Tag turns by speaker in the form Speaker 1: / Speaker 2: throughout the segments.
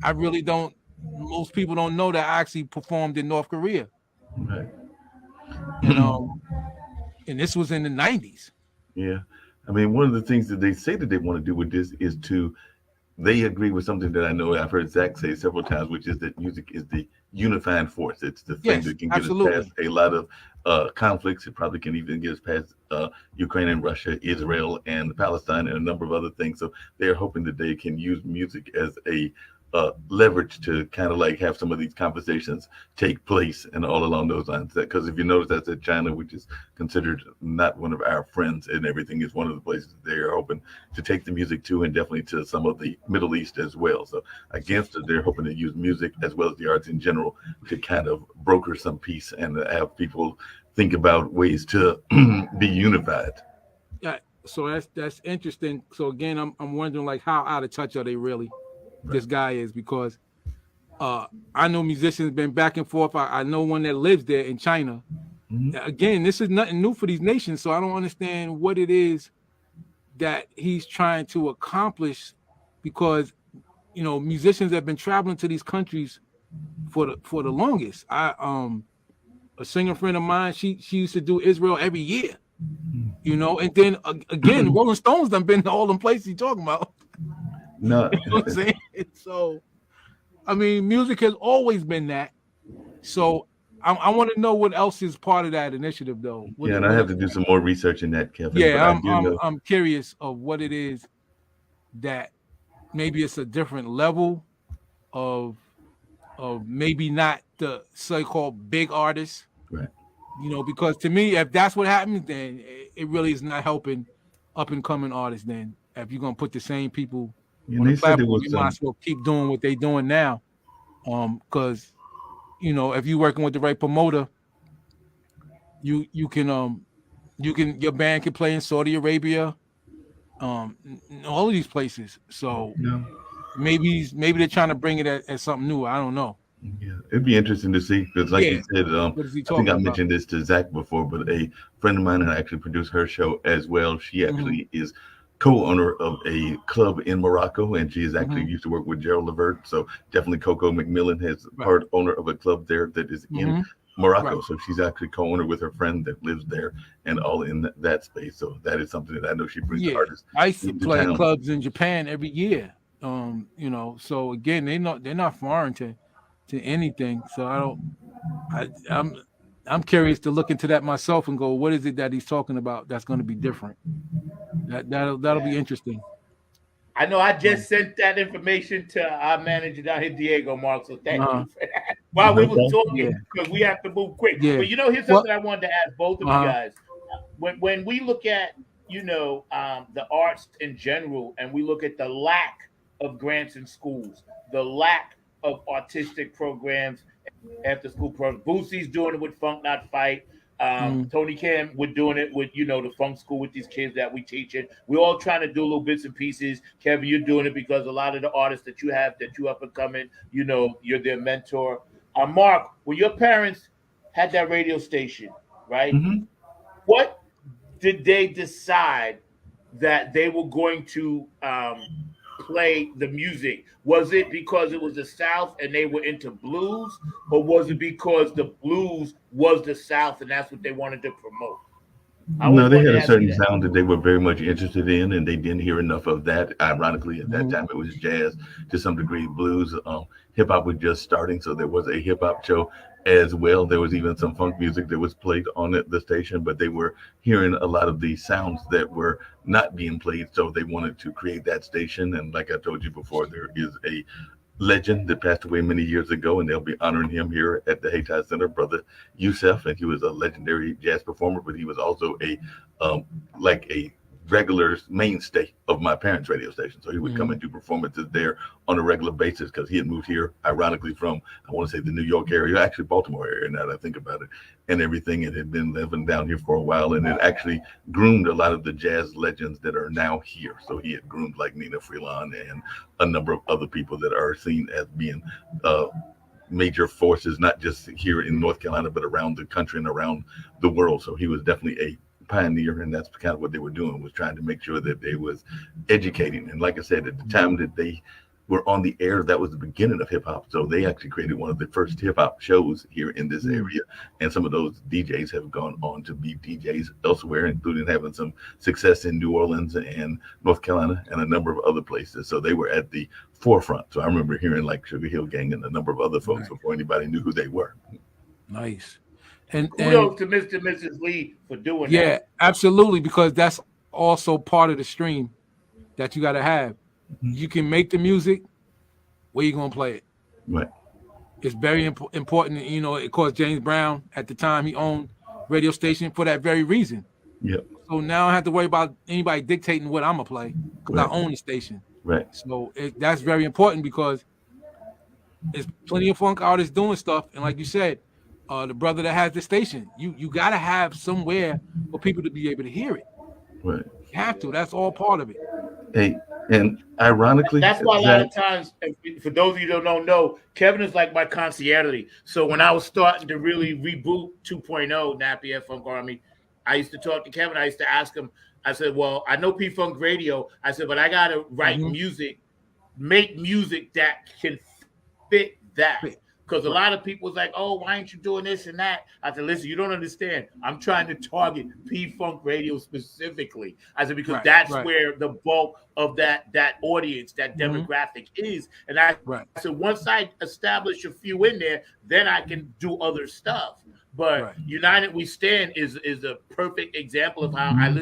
Speaker 1: I really don't. Most people don't know that I actually performed in North Korea,
Speaker 2: Right.
Speaker 1: and and this was in the '90s.
Speaker 2: Yeah. I mean, one of the things that they say that they want to do with this is to they agree with something that I know I've heard Zach say several times, which is that music is the unifying force. It's the thing
Speaker 1: Yes,
Speaker 2: that can get us past
Speaker 1: absolutely.
Speaker 2: a lot of conflicts. It probably can even get us past Ukraine and Russia, Israel and Palestine, and a number of other things. So they're hoping that they can use music as a leverage to kind of like have some of these conversations take place and all along those lines. Because if you notice, that's at China, which is considered not one of our friends and everything, is one of the places they are hoping to take the music to, and definitely to some of the Middle East as well. So against it, they're hoping to use music as well as the arts in general to kind of broker some peace and have people think about ways to be unified.
Speaker 1: Yeah. So that's interesting. So again, I'm wondering like how out of touch are they really?
Speaker 2: Right.
Speaker 1: This guy is because uh I know musicians been back and forth. I know one that lives there in China.
Speaker 2: Mhm.
Speaker 1: Again, this is nothing new for these nations, so I don't understand what it is that he's trying to accomplish because musicians have been traveling to these countries for the longest. I A singer friend of mine, she used to do Israel every year, and then again, Rolling Stones done been to all them places you talking about.
Speaker 2: No,
Speaker 1: You know what I'm saying? So I mean, music has always been that. So I want to know what else is part of that initiative, though.
Speaker 2: yeah, and I have to do some more research in that, Kevin. But
Speaker 1: Yeah,
Speaker 2: I
Speaker 1: I'm
Speaker 2: do
Speaker 1: I'm
Speaker 2: know.
Speaker 1: I'm curious of what it is that maybe it's a different level of maybe not the so-called big artists,
Speaker 2: Right.
Speaker 1: because to me, if that's what happens, then it really is not helping up and coming artists. Then if you're gonna put the same people
Speaker 2: And
Speaker 1: on the
Speaker 2: they said there
Speaker 1: platform,
Speaker 2: was
Speaker 1: you might
Speaker 2: some.
Speaker 1: as well keep doing what they're doing now. Because if you're working with the right promoter, you can your band can play in Saudi Arabia, all of these places. So
Speaker 2: Yeah,
Speaker 1: maybe they're trying to bring it as something new. I don't know.
Speaker 2: yeah, it'd be interesting to see because, like you
Speaker 1: Yeah,
Speaker 2: said,
Speaker 1: what is he
Speaker 2: I think
Speaker 1: talking
Speaker 2: I
Speaker 1: about?
Speaker 2: mentioned this to Zach before, but a friend of mine and I actually produced her show as well. She
Speaker 1: Hmm.
Speaker 2: actually is co-owner of a club in Morocco, and she is actually
Speaker 1: Hmm.
Speaker 2: used to work with Gerald Levert. So definitely, Coco McMillan has
Speaker 1: Right.
Speaker 2: part owner of a club there that is in
Speaker 1: Hmm.
Speaker 2: Morocco.
Speaker 1: Right.
Speaker 2: So she's actually co-owner with her friend that lives there, and all in that space. So that is something that I know she brings
Speaker 1: Yeah,
Speaker 2: artists
Speaker 1: I used to
Speaker 2: into
Speaker 1: play
Speaker 2: town.
Speaker 1: clubs in Japan every year. So again, they're not foreign to anything. So I don't. I'm curious to look into that myself and go, what is it that he's talking about that's going to be different? That'll
Speaker 3: Yeah.
Speaker 1: be interesting.
Speaker 3: I know I
Speaker 1: Um,
Speaker 3: just sent that information to our manager down here, Diego Mark. So thank
Speaker 1: uh,
Speaker 3: you for that. While we
Speaker 2: No
Speaker 3: was
Speaker 2: problem.
Speaker 3: talking,
Speaker 1: yeah,
Speaker 3: because we have to move quick.
Speaker 1: yeah.
Speaker 3: But here's
Speaker 1: Well,
Speaker 3: something I wanted to ask both of you
Speaker 1: uh,
Speaker 3: guys. When we look at the arts in general, and we look at the lack of grants in schools, the lack of artistic programs, after school programs. Boosie's doing it with Funk Not Fight.
Speaker 1: mm,
Speaker 3: Tony Cam, we're doing it with the funk school with these kids that we teach it. We're all trying to do little bits and pieces. Kevin, you're doing it because a lot of the artists that you up and coming, you're their mentor. Mark, when your parents had that radio station, right?
Speaker 2: Hmm.
Speaker 3: What did they decide that they were going to play the music? Was it because it was the South and they were into blues, or was it because the blues was the South and that's what they wanted to promote? I
Speaker 2: No,
Speaker 3: always
Speaker 2: they
Speaker 3: wanted
Speaker 2: had
Speaker 3: to
Speaker 2: a
Speaker 3: ask you
Speaker 2: certain
Speaker 3: that.
Speaker 2: sound that they were very much interested in, and they didn't hear enough of that. Ironically, at that
Speaker 1: mhm.
Speaker 2: time, it was jazz, to some degree, blues. Hip hop was just starting, so there was a hip hop show as well. There was even some funk music that was played on the station, but they were hearing a lot of the sounds that were not being played, so they wanted to create that station. And like I told you before, there is a legend that passed away many years ago, and they'll be honoring him here at the Hayti Center, Brother Youssef. And he was a legendary jazz performer, but he was also um, like a regular mainstay of my parents' radio station. So he would come
Speaker 1: Mhm.
Speaker 2: and do performances there on a regular basis because he had moved here, ironically, from, I want to say, the New York area, actually Baltimore area, now that I think about it, and everything. And had been living down here for a while, and it actually groomed a lot of the jazz legends that are now here. So he had groomed like Nina Freelon and a number of other people that are seen as being uh, major forces, not just here in North Carolina, but around the country and around the world. So he was definitely a pioneer, and that's kind of what they were doing, was trying to make sure that they was educating. And like I said, at the time that they were on the air. That was the beginning of hip hop. So they actually created one of the first hip hop shows here in this area. And some of those DJs have gone on to be DJs elsewhere, including having some success in New Orleans and North Carolina and a number of other places. So they were at the forefront. So I remember hearing like Sugar Hill Gang and a number of other folks before anybody knew who they were.
Speaker 1: Nice. And
Speaker 3: kudos to Mr. and Mrs. Lee for doing that.
Speaker 1: Yeah, absolutely, because that's also part of the stream that you got to have. You can make the music, where you gonna play it?
Speaker 2: Right.
Speaker 1: It's very important. You know, of course, James Brown at the time he owned radio station for that very reason.
Speaker 2: Yep.
Speaker 1: So now I don't have to worry about anybody dictating what I'm gonna play because I own the station.
Speaker 2: Right.
Speaker 1: So that's very important because there's plenty of funk artists doing stuff, and like you said, the brother that has the station, you gotta have somewhere for people to be able to hear it.
Speaker 2: Right.
Speaker 1: You have to. That's all part of it.
Speaker 2: Hey, and ironically,
Speaker 3: that's why a lot of times, for those of you who don't know, Kevin is like my concierge. So when I was starting to really reboot 2.0 Nappy Head Funk Army, I used to talk to Kevin. I used to ask him, I said, well, I know P-Funk Radio. I said, but I got to write music, make music that can fit that. Because a lot of people was like, oh, why aren't you doing this and that? I said, listen, you don't understand. I'm trying to target P-Funk Radio specifically. I said, because that's where the bulk of that audience, that demographic is. And I said, once I establish a few in there, then I can do other stuff. But United We Stand is a perfect example of how I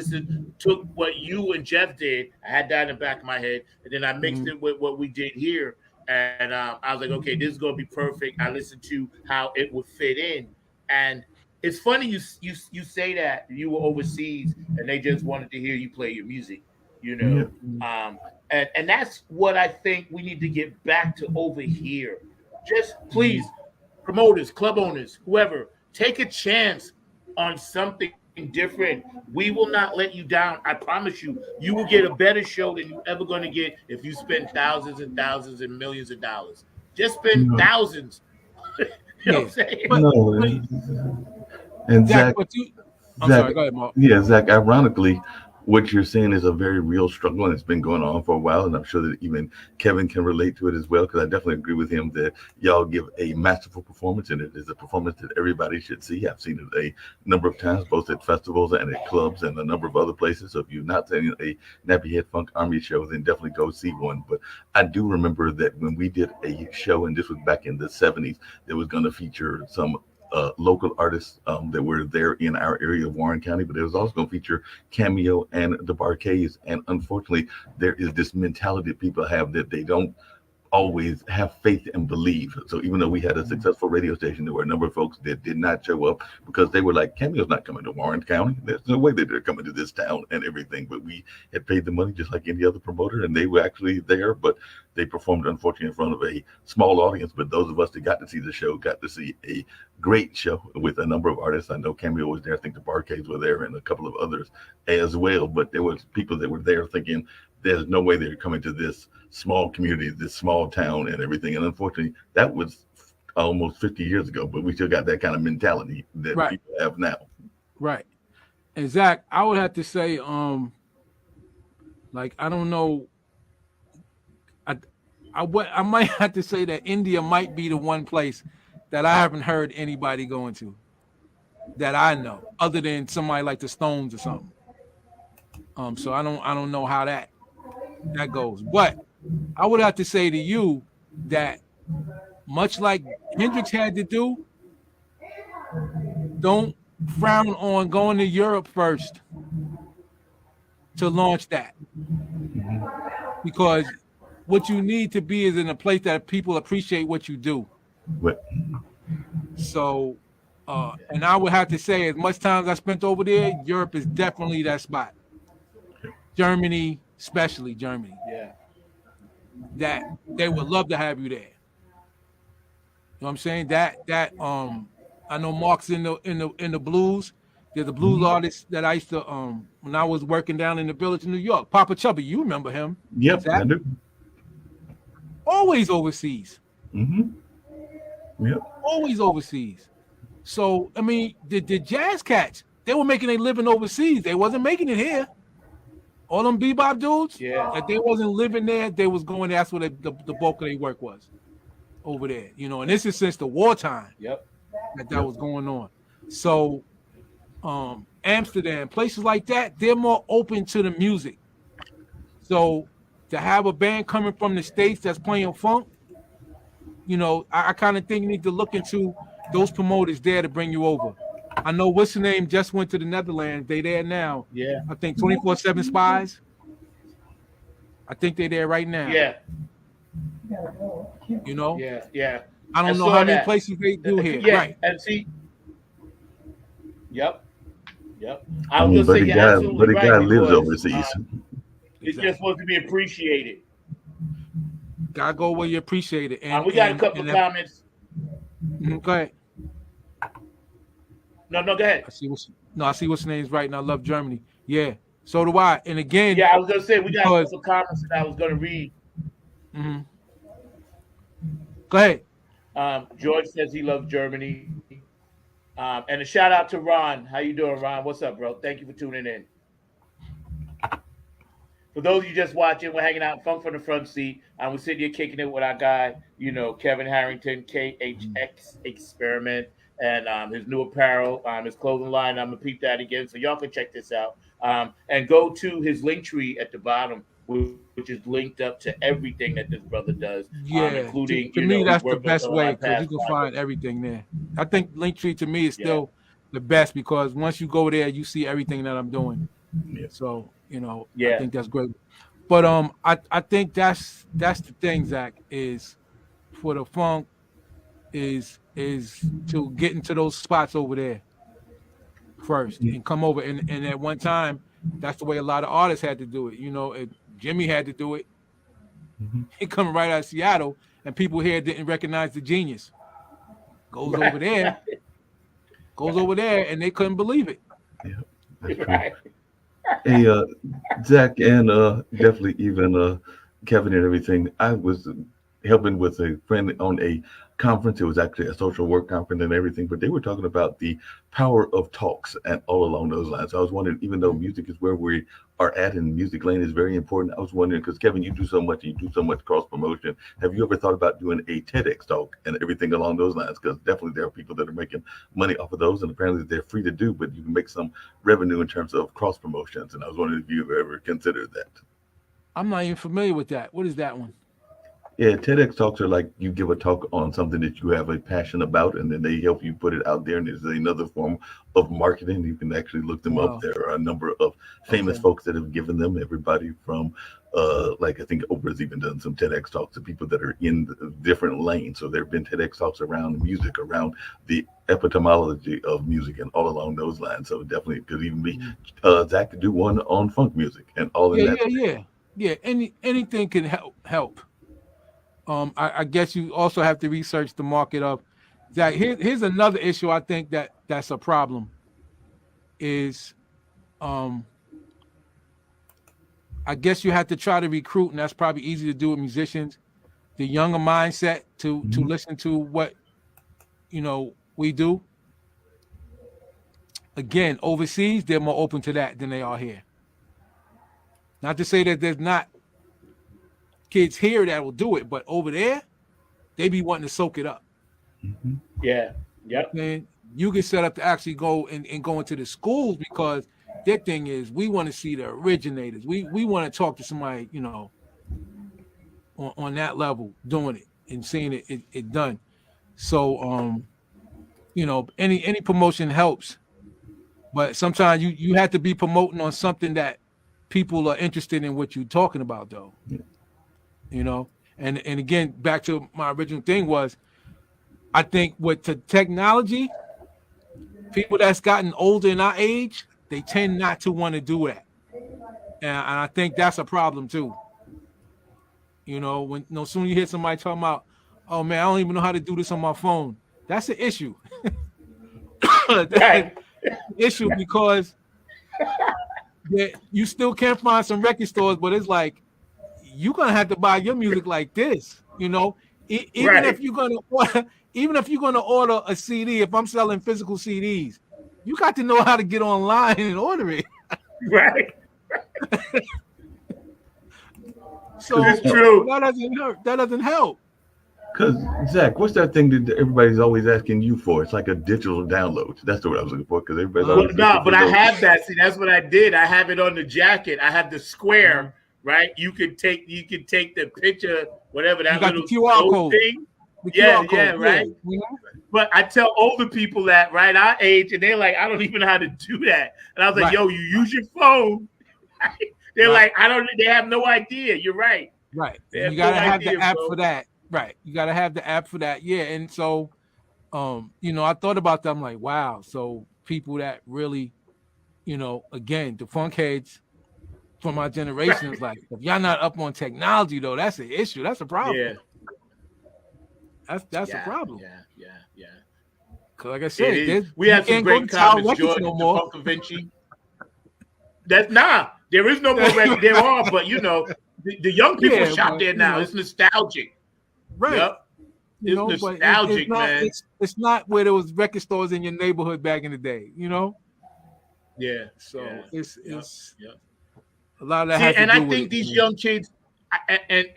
Speaker 3: took what you and Jeff did. I had that in the back of my head, and then I mixed it with what we did here. And I was like, okay, this is going to be perfect. I listened to how it would fit in. And it's funny you say that you were overseas and they just wanted to hear you play your music, you know. And that's what I think we need to get back to over here. Just please, promoters, club owners, whoever, take a chance on something different. We will not let you down. I promise you, you will get a better show than you're ever going to get if you spend thousands and thousands and millions of dollars. Just spend thousands. You know what I'm saying?
Speaker 2: And
Speaker 1: Zach, I'm sorry, go ahead, Mark.
Speaker 2: Yeah, Zach, ironically, what you're saying is a very real struggle, and it's been going on for a while, and I'm sure that even Kevin can relate to it as well, because I definitely agree with him that y'all give a masterful performance, and it is a performance that everybody should see. I've seen it a number of times, both at festivals and at clubs and a number of other places. So if you've not seen a Nappy Head Funk Army show, then definitely go see one. But I do remember that when we did a show, and this was back in the 70s, that was going to feature some local artists that were there in our area of Warren County, but it was also going to feature Cameo and the Barcades. And unfortunately, there is this mentality that people have that they don't always have faith and believe. So even though we had a successful radio station, there were a number of folks that did not show up because they were like, Cameo's not coming to Warren County. There's no way that they're coming to this town and everything. But we had paid the money just like any other promoter, and they were actually there, but they performed unfortunately in front of a small audience. But those of us that got to see the show got to see a great show with a number of artists. I know Cameo was there. I think the Barcades were there and a couple of others as well. But there was people that were there thinking, there's no way they're coming to this small community, this small town and everything. And unfortunately, that was almost 50 years ago, but we still got that kind of mentality that people have now.
Speaker 1: Right. And Zach, I would have to say, like, I don't know. I might have to say that India might be the one place that I haven't heard anybody going to that I know, other than somebody like the Stones or something. So I don't know how that goes. But I would have to say to you that much like Hendrix had to do, don't frown on going to Europe first to launch that. Because what you need to be is in a place that people appreciate what you do.
Speaker 2: What?
Speaker 1: So, and I would have to say, as much time as I spent over there, Europe is definitely that spot. Germany, especially Germany.
Speaker 3: Yeah.
Speaker 1: That they would love to have you there. You know what I'm saying? That I know Mark's in the blues. There's a blues artist that I used to when I was working down in the Village in New York. Papa Chubby, you remember him?
Speaker 2: Yep, I do.
Speaker 1: Always overseas.
Speaker 2: Yep.
Speaker 1: Always overseas. So I mean, the jazz cats, they were making a living overseas. They wasn't making it here. All them bebop dudes,
Speaker 3: Yeah.
Speaker 1: if they wasn't living there, they was going there. That's where the bulk of their work was over there. You know, and this is since the wartime
Speaker 3: Yep.
Speaker 1: that was going on. So Amsterdam, places like that, they're more open to the music. So to have a band coming from the States that's playing funk, you know, I kind of think you need to look into those promoters there to bring you over. I know what's the name just went to the Netherlands. They there now.
Speaker 3: Yeah.
Speaker 1: I think 24/7 Spies. I think they're there right now.
Speaker 3: Yeah.
Speaker 1: You know?
Speaker 3: Yeah. Yeah.
Speaker 1: I don't know
Speaker 3: saw
Speaker 1: how many
Speaker 3: that.
Speaker 1: places they do here.
Speaker 3: Yeah.
Speaker 1: Right.
Speaker 3: And see. Yep.
Speaker 2: I
Speaker 3: was
Speaker 2: mean,
Speaker 3: gonna say you're absolutely
Speaker 2: the
Speaker 3: right,
Speaker 2: guy lives
Speaker 3: because,
Speaker 2: overseas.
Speaker 3: It's just supposed to be appreciated.
Speaker 1: Gotta go where you appreciate it. And
Speaker 3: We got a couple of comments.
Speaker 1: Go ahead.
Speaker 3: No, go ahead.
Speaker 1: I see what's name's right, and I love Germany. Yeah, so do I. And again,
Speaker 3: Yeah, I was gonna say we got a couple of comments that I was gonna read.
Speaker 1: Mm-hmm. Go ahead.
Speaker 3: George says he loves Germany. And a shout out to Ron. How you doing, Ron? What's up, bro? Thank you for tuning in. For those of you just watching, we're hanging out in Funk from the Front Seat. We're sitting here kicking it with our guy, you know, Kevin Harrington, KHX Experiment, and his new apparel, his clothing line. I'm going to peep that again, so y'all can check this out. And go to his link tree at the bottom, which is linked up to everything that this brother does.
Speaker 1: Yeah,
Speaker 3: including,
Speaker 1: to me, that's the best way, because you can find everything there. I think Linktree to me is still the best, because once you go there, you see everything that I'm doing.
Speaker 2: Yeah.
Speaker 1: So, you know, I think that's great. But I think that's the thing, Zach, is for the funk is to get into those spots over there first and come over. And at one time, that's the way a lot of artists had to do it. You know, Jimmy had to do it.
Speaker 2: Mm-hmm.
Speaker 1: He coming right out of Seattle, and people here didn't recognize the genius. Goes over there, and they couldn't believe it.
Speaker 2: Yeah, that's true. Hey, Zach, and definitely even Kevin and everything. I was helping with a friend on a conference. It was actually a social work conference and everything, but they were talking about the power of talks and all along those lines. So I was wondering, even though music is where we are at and music lane is very important, I was wondering, because Kevin, you do so much cross promotion. Have you ever thought about doing a TEDx talk and everything along those lines? Because definitely there are people that are making money off of those, and apparently they're free to do, but you can make some revenue in terms of cross promotions. And I was wondering if you've ever considered that.
Speaker 1: I'm not even familiar with that. What is that one?
Speaker 2: Yeah, TEDx talks are like you give a talk on something that you have a passion about, and then they help you put it out there. And there's another form of marketing. You can actually look them up. There are a number of famous folks that have given them. Everybody from, like I think Oprah's even done some TEDx talks to people that are in different lanes. So there have been TEDx talks around music, around the epistemology of music, and all along those lines. So definitely it could even be Zach could do one on funk music and all in that.
Speaker 1: Yeah. Anything can help. I guess you also have to research the market of that. Here's another issue I think that's a problem is I guess you have to try to recruit, and that's probably easy to do with musicians, the younger mindset to listen to what we do. Again, overseas, they're more open to that than they are here. Not to say that there's not kids here that will do it, but over there, they be wanting to soak it up.
Speaker 2: Mm-hmm.
Speaker 3: Yeah. Yep.
Speaker 1: And you get set up to actually go and go into the schools, because their thing is we want to see the originators. We want to talk to somebody, on that level doing it and seeing it done. So any promotion helps, but sometimes you have to be promoting on something that people are interested in what you're talking about, though.
Speaker 2: Yeah.
Speaker 1: And again, back to my original thing was, I think with the technology, people that's gotten older in our age, they tend not to want to do that. And I think that's a problem too. When no sooner you hear somebody talking about, oh man, I don't even know how to do this on my phone. That's an issue. That's an issue, because you still can't find some record stores, but it's like, you're gonna have to buy your music like this, even if you're gonna order a CD. If I'm selling physical CDs, you got to know how to get online and order it.
Speaker 3: Right.
Speaker 1: So
Speaker 3: It's true.
Speaker 1: that doesn't hurt. That doesn't help.
Speaker 2: Because Zach, what's that thing that everybody's always asking you for? It's like a digital download. That's the word I was looking for. Because everybody's
Speaker 3: Well,
Speaker 2: always
Speaker 3: no,
Speaker 2: looking
Speaker 3: but
Speaker 2: for
Speaker 3: I
Speaker 2: those.
Speaker 3: have that. See, that's what I did. I have it on the jacket. I have the square, right? You can take the picture, whatever that
Speaker 1: You got the
Speaker 3: little
Speaker 1: QR
Speaker 3: code
Speaker 1: code.
Speaker 3: thing.
Speaker 1: The
Speaker 3: Yeah,
Speaker 1: QR code.
Speaker 3: right.
Speaker 1: Yeah.
Speaker 3: But I tell older people that, right, our age, and they're like, I don't even know how to do that. And I was like,
Speaker 1: Right.
Speaker 3: yo, you use your phone. They're
Speaker 1: Right.
Speaker 3: like, they have no idea. You're right.
Speaker 1: Right.
Speaker 3: They have
Speaker 1: You gotta
Speaker 3: no
Speaker 1: have
Speaker 3: idea,
Speaker 1: the app
Speaker 3: bro.
Speaker 1: for that. Right. You gotta have the app for that. Yeah. And so I thought about that. I'm like, wow. So people that really, again, the funk heads from our generation is like, if y'all not up on technology though, that's an issue. That's a problem.
Speaker 3: Yeah.
Speaker 1: That's a problem.
Speaker 3: Yeah.
Speaker 1: Cause like I said,
Speaker 3: We have some great comments, George,
Speaker 1: no
Speaker 3: the
Speaker 1: more.
Speaker 3: Funk Vinci. There is no more record. There are, but the young people shop there now. It's nostalgic.
Speaker 1: Right.
Speaker 3: Yep. It's nostalgic,
Speaker 1: but
Speaker 3: man.
Speaker 1: It's not where there was record stores in your neighborhood back in the day,
Speaker 3: Yeah.
Speaker 1: So it's
Speaker 3: Yep.
Speaker 1: a lot of that.
Speaker 3: See,
Speaker 1: has to
Speaker 3: and
Speaker 1: do
Speaker 3: I
Speaker 1: with
Speaker 3: think
Speaker 1: it,
Speaker 3: these
Speaker 1: man.
Speaker 3: young kids,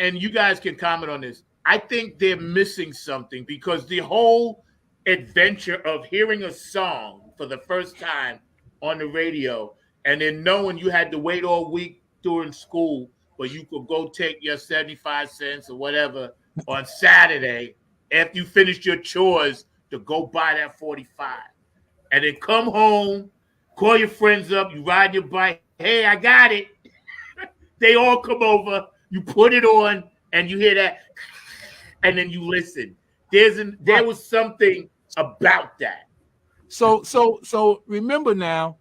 Speaker 3: and you guys can comment on this. I think they're missing something because the whole adventure of hearing a song for the first time on the radio, and then knowing you had to wait all week during school, but you could go take your 75 cents or whatever on Saturday after you finished your chores to go buy that 45, and then come home, call your friends up, you ride your bike. Hey, I got it. They all come over, you put it on, and you hear that, and then you listen. There was something about that.
Speaker 1: So remember now,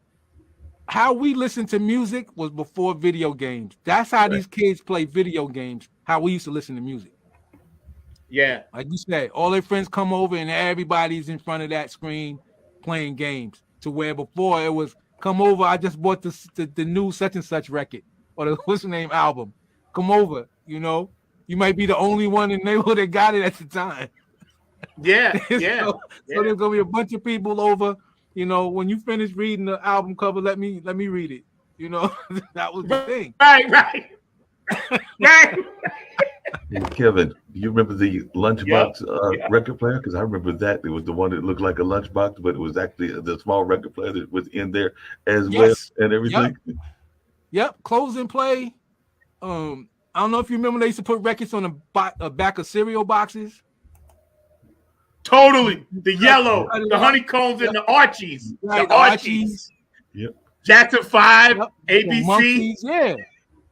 Speaker 1: how we listen to music was before video games. That's how these kids play video games. How we used to listen to music.
Speaker 3: Yeah,
Speaker 1: like you said, all their friends come over and everybody's in front of that screen playing games. To where before it was, come over, I just bought the new such and such record or the what's the name album. Come over, you might be the only one in the neighborhood that got it at the time.
Speaker 3: Yeah.
Speaker 1: So there's gonna be a bunch of people over. When you finish reading the album cover, let me read it. That was the thing.
Speaker 3: Right.
Speaker 2: Hey, Kevin, do you remember the lunchbox record player? Because I remember that it was the one that looked like a lunchbox, but it was actually the small record player that was in there as well and everything.
Speaker 1: Yep. Close and play. I don't know if you remember they used to put records on the back of cereal boxes.
Speaker 3: Totally. The yellow, the honeycombs, and the Archies.
Speaker 1: Right,
Speaker 3: the Archies.
Speaker 2: Yep.
Speaker 3: Jackson 5, ABC.
Speaker 1: The monkeys, yeah.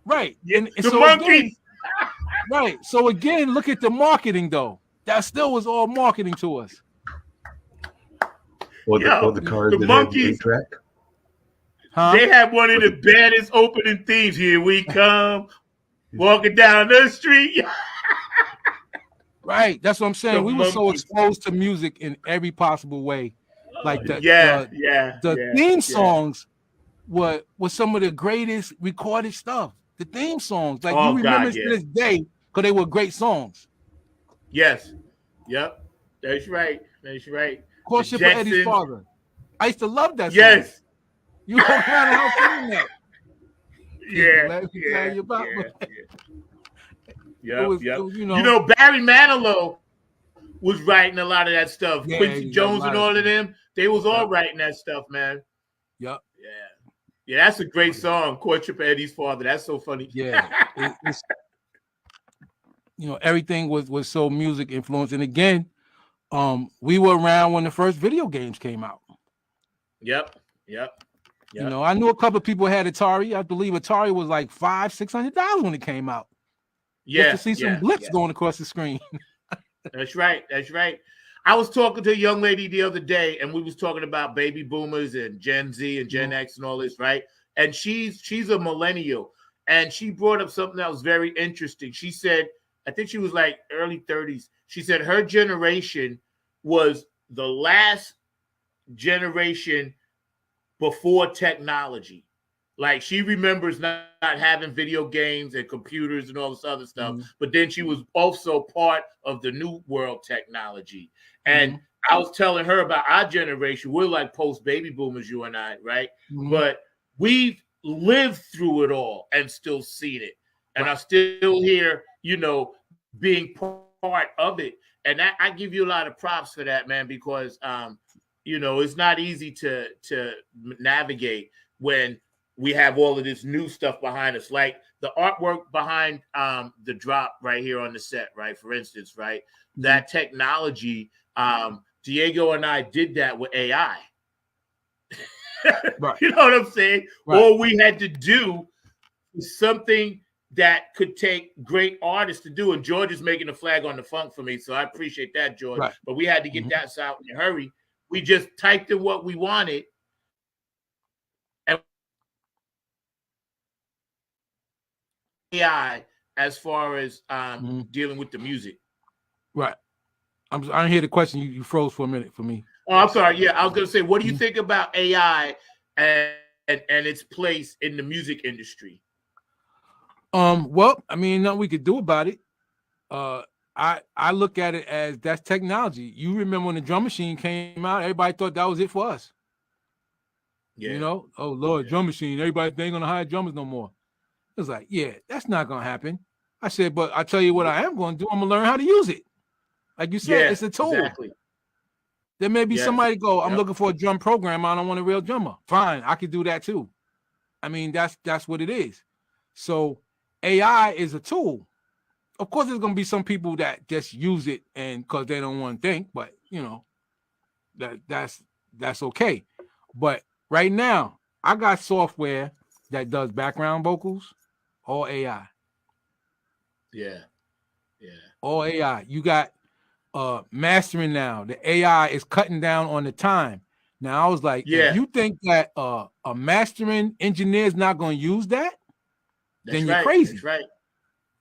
Speaker 1: Right. And
Speaker 3: the
Speaker 1: so
Speaker 3: monkeys.
Speaker 1: Again, right. So again, look at the marketing though. That still was all marketing to us.
Speaker 2: Or the cars
Speaker 3: the
Speaker 2: that
Speaker 3: monkeys.
Speaker 2: had the track.
Speaker 1: Huh?
Speaker 3: They had one of the baddest opening themes. Here we come, walking down the street.
Speaker 1: Right. That's what I'm saying. We were so
Speaker 3: monkeys.
Speaker 1: exposed to music in every possible way. Like the theme songs were some of the greatest recorded stuff. The theme songs. Like you remember to this day because they were great songs.
Speaker 3: Yes. Yep. That's right.
Speaker 1: Courtship of Eddie's Father. I used to love that song.
Speaker 3: Yes.
Speaker 1: You walk around the house singing that.
Speaker 3: Barry Manilow was writing a lot of that stuff.
Speaker 1: Yeah,
Speaker 3: Quincy Jones and all of them, they was all writing that stuff, man.
Speaker 1: Yep.
Speaker 3: Yeah, that's a great song, Courtship of Eddie's Father. That's so funny.
Speaker 1: Yeah. Everything was so music influenced. And again, we were around when the first video games came out.
Speaker 3: Yep.
Speaker 1: I knew a couple of people had Atari. I believe Atari was like $500-$600 when it came out.
Speaker 3: Yeah.
Speaker 1: Just to see some blips going across the screen.
Speaker 3: That's right. I was talking to a young lady the other day, and we was talking about baby boomers and Gen Z and Gen X and all this, right? And she's a millennial, and she brought up something that was very interesting. She said, I think she was like early 30s. She said her generation was the last generation before technology. Like she remembers not having video games and computers and all this other stuff, but then she was also part of the new world technology. And I was telling her about our generation. We're like post baby boomers, you and I, right? But we've lived through it all and still seen it, and are still here, being part of it. And I give you a lot of props for that, man, because it's not easy to navigate when we have all of this new stuff behind us, like the artwork behind the drop right here on the set, right? For instance, right, that technology, Diego and I did that with AI.
Speaker 1: Right.
Speaker 3: You know what I'm saying?
Speaker 1: Right.
Speaker 3: All we had to do was something that could take great artists to do. And George is making a flag on the funk for me, so I appreciate that, George.
Speaker 1: Right.
Speaker 3: But we had to get that out in a hurry. We just typed in what we wanted, and AI as far as dealing with the music.
Speaker 1: Right. I didn't hear the question. You froze for a minute for me.
Speaker 3: Oh, I'm sorry. Yeah, I was going to say, what do you think about AI and its place in the music industry?
Speaker 1: Well, I mean, nothing we could do about it. I look at it as that's technology. You remember when the drum machine came out, everybody thought that was it for us.
Speaker 3: Yeah.
Speaker 1: Oh Lord, drum machine. Everybody they ain't gonna hire drummers no more. It was like, yeah, that's not gonna happen. I said, but I tell you what I am gonna do. I'm gonna learn how to use it. Like you said, it's a tool.
Speaker 3: Exactly.
Speaker 1: There may be somebody go, I'm looking for a drum programmer. I don't want a real drummer. Fine, I could do that too. I mean, that's what it is. So AI is a tool. Of course, there's gonna be some people that just use it and because they don't want to think, but that's okay. But right now, I got software that does background vocals, all AI.
Speaker 3: Yeah.
Speaker 1: All AI. You got mastering now. The AI is cutting down on the time. Now I was like, if you think that a mastering engineer is not going to use that, then you're crazy.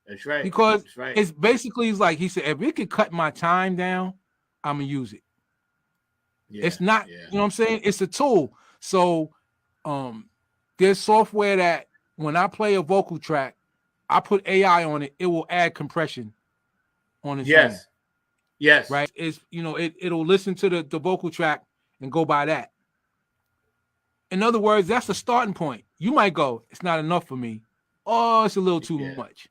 Speaker 3: That's right.
Speaker 1: Because it's basically like he said, if it could cut my time down, I'm gonna use it. Yeah, it's not, you know what I'm saying? It's a tool. So there's software that when I play a vocal track, I put AI on it, it will add compression on its own.
Speaker 3: Yes.
Speaker 1: Right. It's it'll listen to the vocal track and go by that. In other words, that's the starting point. You might go, it's not enough for me. Oh, it's a little too much.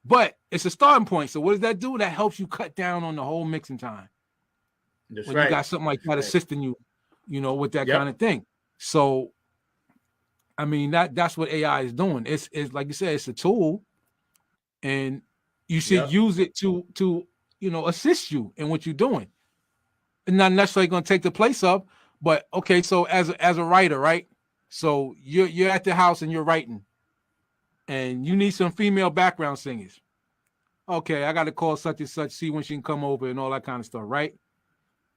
Speaker 1: But it's a starting point. So what does that do? That helps you cut down on the whole mixing time.
Speaker 3: That's
Speaker 1: when you got something like that assisting you, with that kind of thing. So, I mean, that's what AI is doing. It's like you said, it's a tool, and you should use it to assist you in what you're doing. It's not necessarily going to take the place of, but okay. So as a writer, right? So you're at the house and you're writing, and you need some female background singers. Okay, I got to call such and such, see when she can come over and all that kind of stuff, right?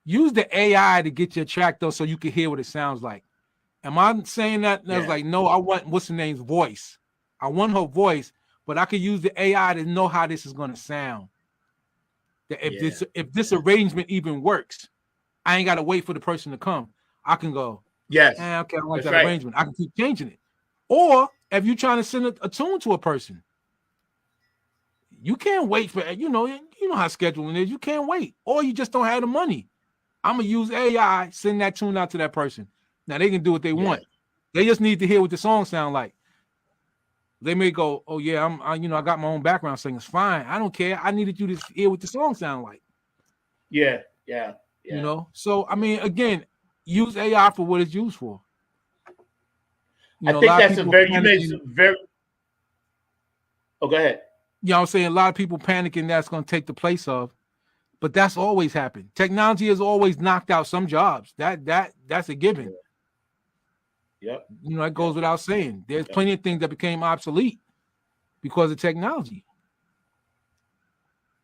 Speaker 1: Use the AI to get your track though, so you can hear what it sounds like. Am I saying that? And I was like, no, I want what's her name's voice. I want her voice, but I could use the AI to know how this is going to sound. That if this arrangement even works, I ain't got to wait for the person to come. I can go, okay, I don't like that arrangement. I can keep changing it. Or if you're trying to send a tune to a person, you can't wait for you know how scheduling is. You can't wait, or you just don't have the money. I'm gonna use AI, send that tune out to that person. Now they can do what they want. They just need to hear what the song sound like. They may go, oh yeah, I got my own background singers. Fine, I don't care. I needed you to hear what the song sound like.
Speaker 3: Yeah.
Speaker 1: So I mean, again, use AI for what it's used for.
Speaker 3: I think that's you made some very. Oh, go ahead.
Speaker 1: I'm saying a lot of people panicking that's going to take the place of, but that's always happened. Technology has always knocked out some jobs. That's a given.
Speaker 3: Yep.
Speaker 1: It goes without saying. There's plenty of things that became obsolete because of technology.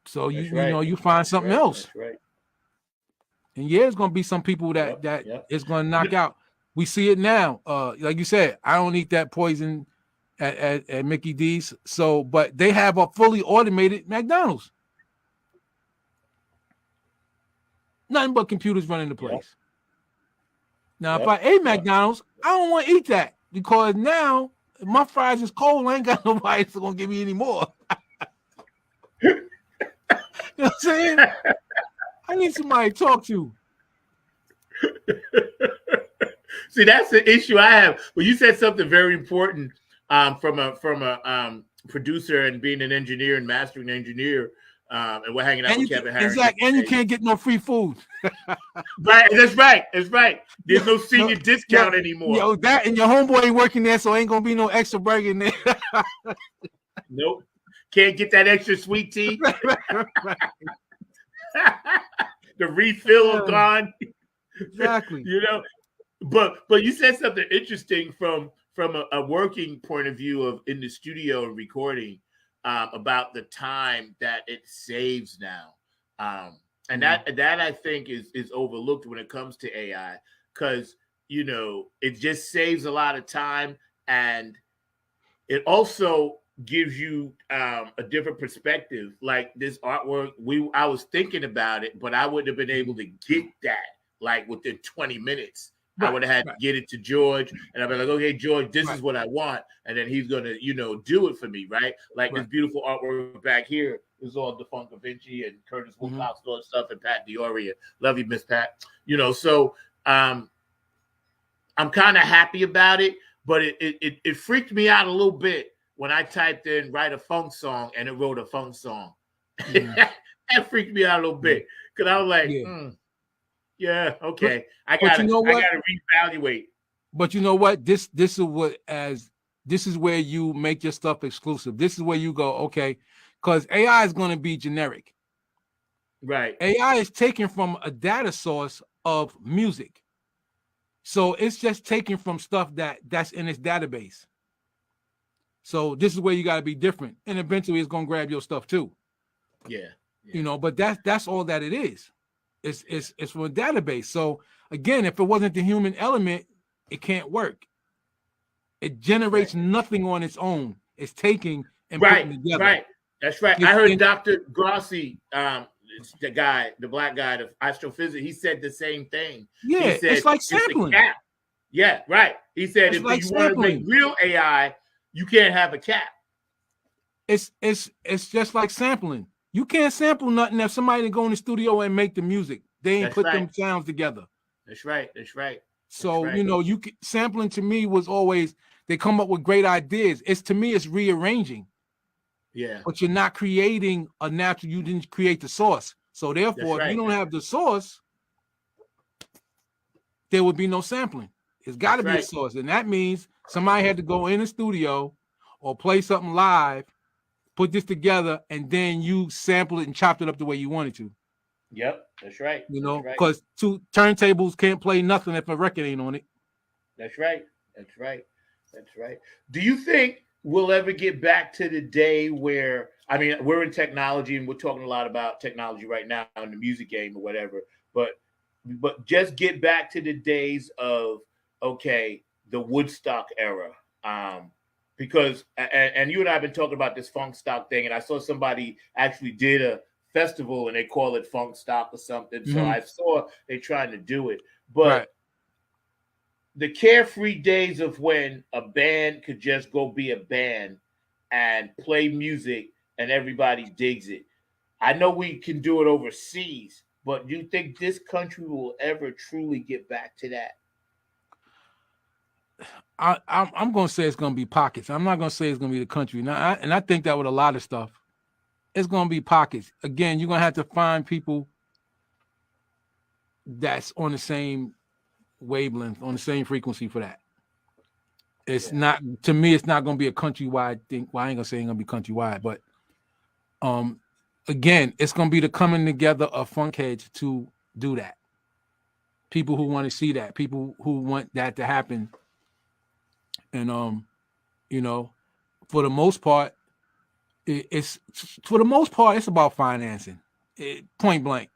Speaker 1: So you find something else.
Speaker 3: That's right.
Speaker 1: And it's going to be some people that is going to knock out. We see it now. Like you said, I don't eat that poison at Mickey D's. So, but they have a fully automated McDonald's. Nothing but computers running the place. Now, if I ate McDonald's, I don't want to eat that because now if my fries is cold, I ain't got nobody that's going to give me any more. You know what I'm saying? I need somebody to talk to.
Speaker 3: See, that's the issue I have. Well, you said something very important from a producer and being an engineer and mastering engineer. And we're hanging out with Kevin Harrington.
Speaker 1: Exactly, and you can't get no free food.
Speaker 3: Right, that's right. That's right. There's no senior discount anymore.
Speaker 1: Yo, that and your homeboy ain't working there, so ain't gonna be no extra burger in there.
Speaker 3: Nope. Can't get that extra sweet tea. The refill gone.
Speaker 1: Exactly.
Speaker 3: You know, but you said something interesting from a working point of view of in the studio and recording about the time that it saves now. And that I think is overlooked when it comes to AI, because you know it just saves a lot of time, and it also gives you a different perspective. Like this artwork, I was thinking about it, but I wouldn't have been able to get that like within 20 minutes. Right, I would have had to get it to George, and I'd be like, okay, George, this is what I want. And then he's going to, do it for me, right? Like this beautiful artwork back here is all DeFunco Vinci and Curtis Woodcock's doing stuff and Pat Dioria. Love you, Miss Pat. So I'm kind of happy about it, but it freaked me out a little bit when I typed in write a funk song and it wrote a funk song. That freaked me out a little bit because I was like, yeah, okay. I gotta reevaluate.
Speaker 1: But you know what? This is where you make your stuff exclusive. This is where you go, okay, because AI is going to be generic.
Speaker 3: Right.
Speaker 1: AI is taken from a data source of music. So it's just taken from stuff that's in its database. So this is where you got to be different. And eventually it's going to grab your stuff too.
Speaker 3: Yeah.
Speaker 1: But that's all that it is. It's from a database. So again, if it wasn't the human element, it can't work. It generates nothing on its own. It's taking and putting together.
Speaker 3: Right. That's right. I heard Dr. Grossi, the black guy, the astrophysics, he said the same thing.
Speaker 1: Yeah,
Speaker 3: he said,
Speaker 1: it's like sampling.
Speaker 3: Yeah, right. He said if you want to make real AI, you can't have a cap.
Speaker 1: It's just like sampling. You can't sample nothing if somebody didn't go in the studio and make the music. They ain't put them sounds together.
Speaker 3: That's right.
Speaker 1: So, sampling to me was always, they come up with great ideas. To me, it's rearranging.
Speaker 3: Yeah.
Speaker 1: But you're not creating a natural, you didn't create the source. So therefore, if you don't have the source, there would be no sampling. It's got to be a source. And that means somebody had to go in the studio or play something live, put this together, and then you sample it and chopped it up the way you wanted to.
Speaker 3: Yep, that's right.
Speaker 1: Because two turntables can't play nothing if a record ain't on it.
Speaker 3: That's right. Do you think we'll ever get back to the day where, we're in technology and we're talking a lot about technology right now in the music game or whatever, but just get back to the days of, the Woodstock era. Because, and you and I have been talking about this funk stock thing, and I saw somebody actually did a festival and they call it funk stock or something. So I saw they trying to do it. But the carefree days of when a band could just go be a band and play music and everybody digs it. I know we can do it overseas, but do you think this country will ever truly get back to that?
Speaker 1: I'm going to say it's going to be pockets. I'm not going to say it's going to be the country. Now, and I think that with a lot of stuff, it's going to be pockets. Again, you're going to have to find people that's on the same wavelength, on the same frequency for that. It's not, to me, it's not going to be a countrywide thing. Well, I ain't going to say it's going to be countrywide, but again, it's going to be the coming together of funkheads to do that. People who want to see that, people who want that to happen. And for the most part, it's about financing. Point blank,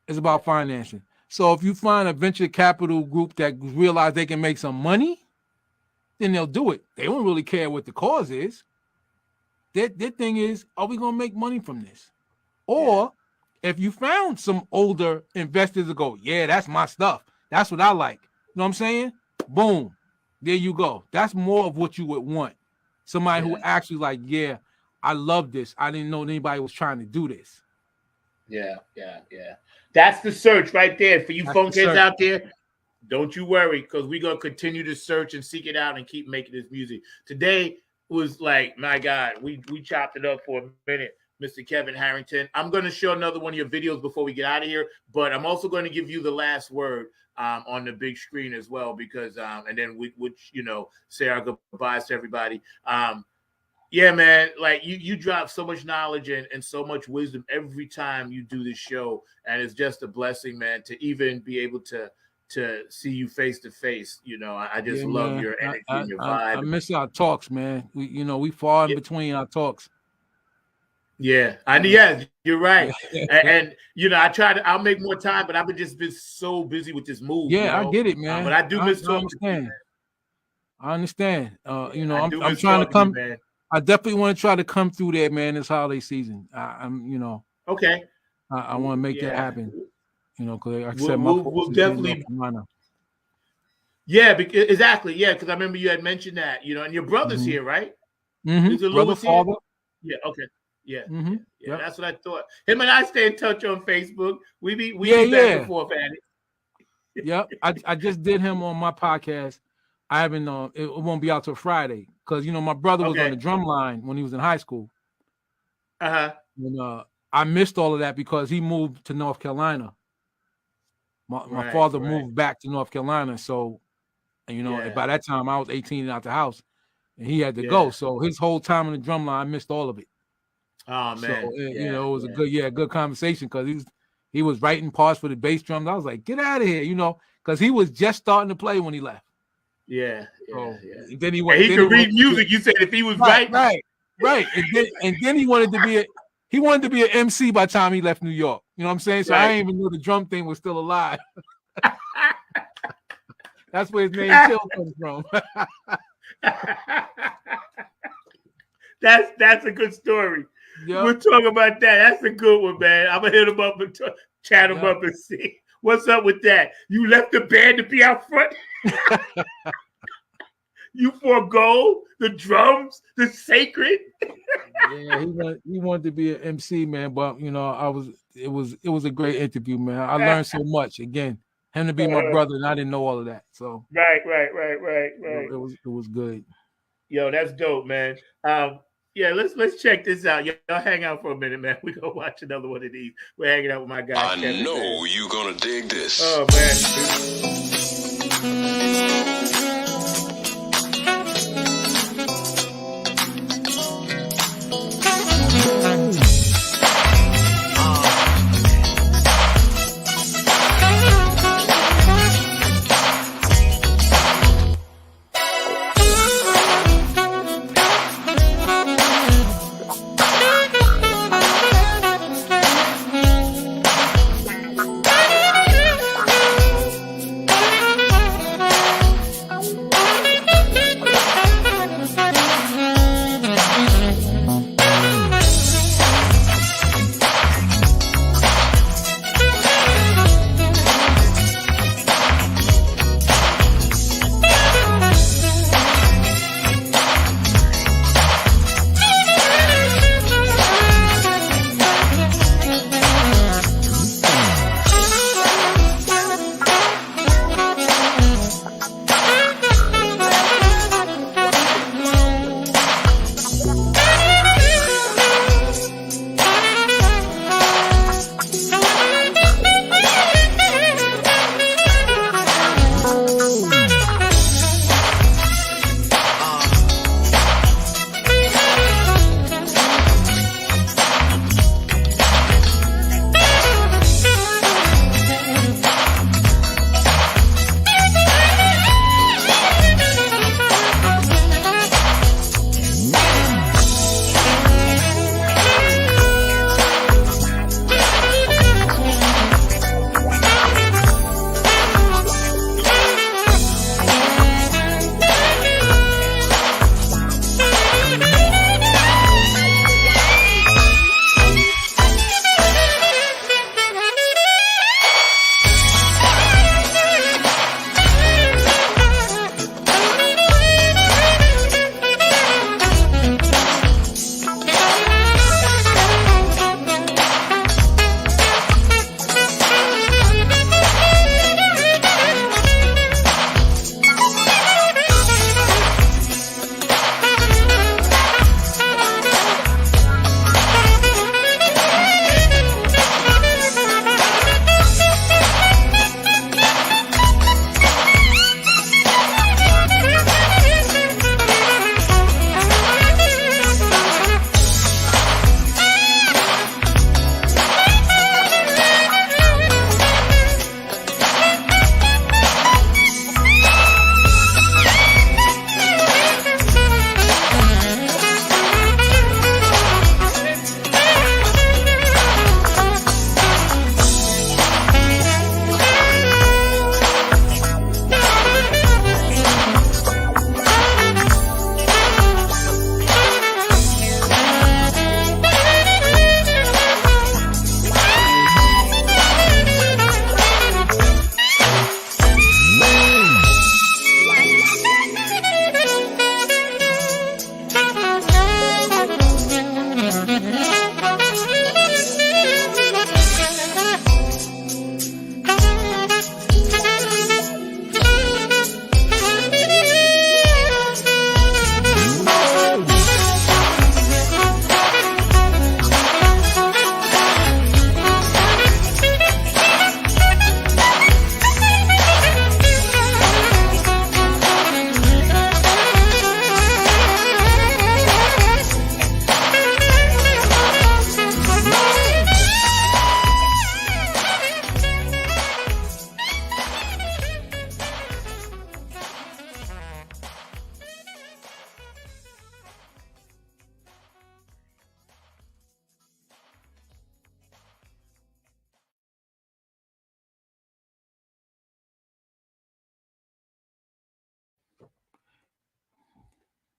Speaker 1: it's about financing. So if you find a venture capital group that realize they can make some money, then they'll do it. They don't really care what the cause is. Their thing is, are we gonna make money from this? Or if you found some older investors that go, yeah, that's my stuff. That's what I like. You know what I'm saying? Boom. There you go. That's more of what you would want. Somebody who actually like, yeah, I love this. I didn't know anybody was trying to do this.
Speaker 3: Yeah. That's the search right there for you funkheads out there. Don't you worry, because we're gonna continue to search and seek it out and keep making this music. Today was like, my God, we chopped it up for a minute, Mr. Kevin Harrington. I'm gonna show another one of your videos before we get out of here, but I'm also going to give you the last word on the big screen as well, because and then we would, you know, say our goodbyes to everybody. Yeah, man, like you drop so much knowledge and so much wisdom every time you do this show, and it's just a blessing, man, to even be able to see you face to face. You know, I just love your energy and your vibe.
Speaker 1: I miss our talks, man. We far in between our talks.
Speaker 3: Yeah, yeah, you're right. and you know, I'll make more time, but I've just been so busy with this move.
Speaker 1: Yeah,
Speaker 3: you know?
Speaker 1: I get it, man.
Speaker 3: But I do miss
Speaker 1: talking to you. I understand. You know, I'm
Speaker 3: trying
Speaker 1: to come. I definitely want to try to come through there, man, this holiday season. I'm, you know.
Speaker 3: Okay.
Speaker 1: I want to make that happen. You know, because like I said,
Speaker 3: we'll definitely. Yeah, exactly. Yeah, because I remember you had mentioned that. You know, and your brother's here, right?
Speaker 1: Mm-hmm.
Speaker 3: Is it
Speaker 1: Brother, father.
Speaker 3: Yeah. Okay. Yeah.
Speaker 1: Mm-hmm.
Speaker 3: Yeah. That's what I thought. Him and I stay in touch on Facebook. We be back and forth at it.
Speaker 1: Yep. I just did him on my podcast. I haven't. It won't be out till Friday because my brother was on the drum line when he was in high school. And I missed all of that because he moved to North Carolina. My father moved back to North Carolina, so by that time I was 18 and out the house, and he had to go. So his whole time on the drum line, I missed all of it.
Speaker 3: Oh man,
Speaker 1: so, it was a good conversation because he was writing parts for the bass drums. I was like, get out of here, because he was just starting to play when he left.
Speaker 3: Yeah.
Speaker 1: Then he went.
Speaker 3: He could read music. You said if he was
Speaker 1: right. And then he wanted to be an MC by the time he left New York. You know what I'm saying? So I didn't even know the drum thing was still alive. That's where his name Chill comes from.
Speaker 3: That's a good story. Yep. We'll talk about that. That's a good one, man. I'm gonna hit him up and chat him up and see what's up with that. You left the band to be out front. You forego the drums, the sacred.
Speaker 1: Yeah, he wanted to be an MC, man. But it was a great interview, man. I learned so much. Again, him to be my brother, and I didn't know all of that. So
Speaker 3: right.
Speaker 1: It was good.
Speaker 3: Yo, that's dope, man. Yeah, let's check this out. Y'all hang out for a minute, man. We gonna watch another one of these. We're hanging out with my guy.
Speaker 4: I know you're gonna dig this.
Speaker 3: Oh man.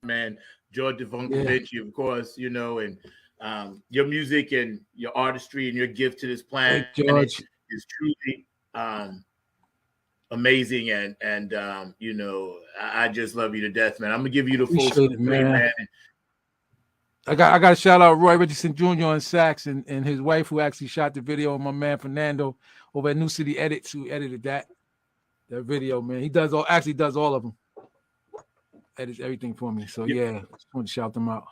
Speaker 3: man. George
Speaker 1: Yeah.
Speaker 3: Devonkovich, of course, you know, and your music and your artistry and your gift to this planet
Speaker 1: Thank George.
Speaker 3: is truly amazing. And you know, I just love you to death, man. I'm gonna give you the full
Speaker 1: Appreciate it,
Speaker 3: play,
Speaker 1: man.
Speaker 3: man.
Speaker 1: I got to shout out Roy Richardson Jr. on sax and his wife who actually shot the video, and my man Fernando over at New City Edits who edited that video, man. He does all of them. Edits everything for me. So yeah, just want to shout them out.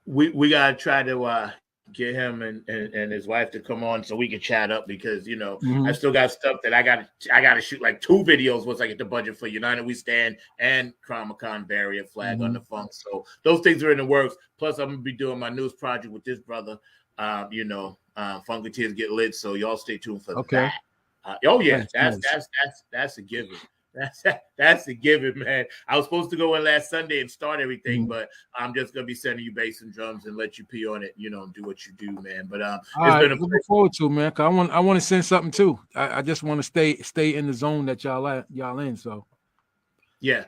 Speaker 3: We gotta try to get him and his wife to come on so we can chat up, because you know I still got stuff that I gotta shoot, like 2 videos once I get the budget for United We Stand and Chronicon Barrier Flag on the Funk. So those things are in the works. Plus I'm gonna be doing my newest project with this brother. You know, Funketeers Get Lit. So y'all stay tuned for that. Oh yeah, that's a given. That's a given, man. I was supposed to go in last Sunday and start everything, but I'm just gonna be sending you bass and drums and let you pee on it, you know, and do what you do, man. But it's been a
Speaker 1: looking forward to, man. Cause I want to send something too. I just want to stay in the zone that y'all in. So
Speaker 3: yeah.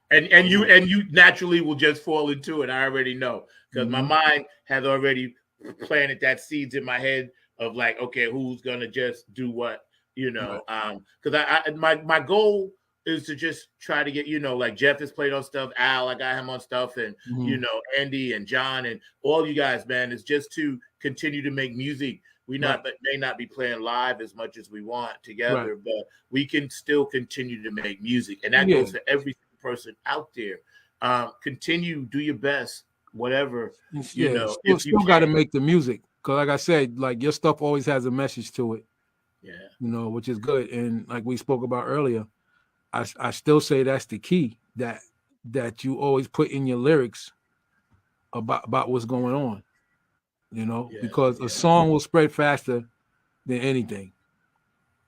Speaker 3: And you naturally will just fall into it. I already know, because my mind has already planted that seeds in my head of like, okay, who's gonna just do what. You know, because my goal is to just try to get, you know, like Jeff has played on stuff, Al, I got him on stuff, and you know, Andy and John and all you guys, man, is just to continue to make music. We may not be playing live as much as we want together, but we can still continue to make music, and that goes for every person out there. Continue, do your best, whatever. You know,
Speaker 1: you still got to make the music, because like I said, like your stuff always has a message to it.
Speaker 3: Yeah,
Speaker 1: you know, which is good. And like we spoke about earlier, I still say that's the key, that you always put in your lyrics about what's going on, you know, because a song will spread faster than anything.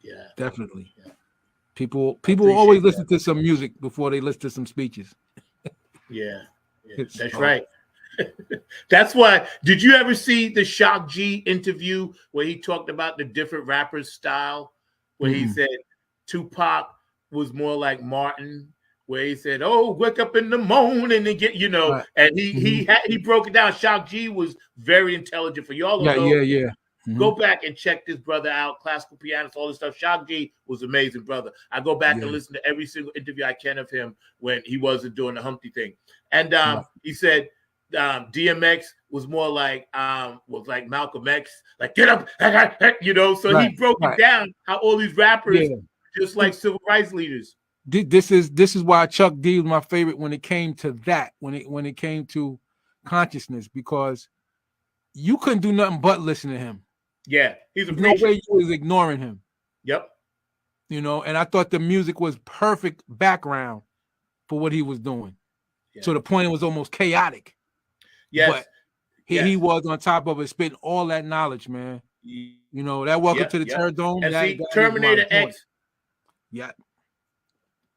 Speaker 3: Yeah,
Speaker 1: definitely. Yeah. People will always listen to some music before they listen to some speeches.
Speaker 3: Yeah, that's right. That's why. Did you ever see the Shock G interview where he talked about the different rappers' style? Where he said Tupac was more like Martin, where he said, "Oh, wake up in the morning and get," you know, and he broke it down. Shock G was very intelligent. For y'all to know, go back and check this brother out. Classical pianist, all this stuff. Shock G was amazing, brother. I go back and listen to every single interview I can of him when he wasn't doing the Humpty thing, and he said. DMX was more like Malcolm X, like get up, you know. So he broke it down how all these rappers just like civil rights leaders.
Speaker 1: This is why Chuck D was my favorite when it came to that, when it came to consciousness, because you couldn't do nothing but listen to him.
Speaker 3: Yeah, he's
Speaker 1: no way you was ignoring him.
Speaker 3: Yep.
Speaker 1: You know, and I thought the music was perfect background for what he was doing. To the point it was almost chaotic.
Speaker 3: Yes.
Speaker 1: But he was on top of it, spitting all that knowledge, man. You know, that Welcome to the Terror Dome.
Speaker 3: And see, Terminator X.
Speaker 1: Yeah.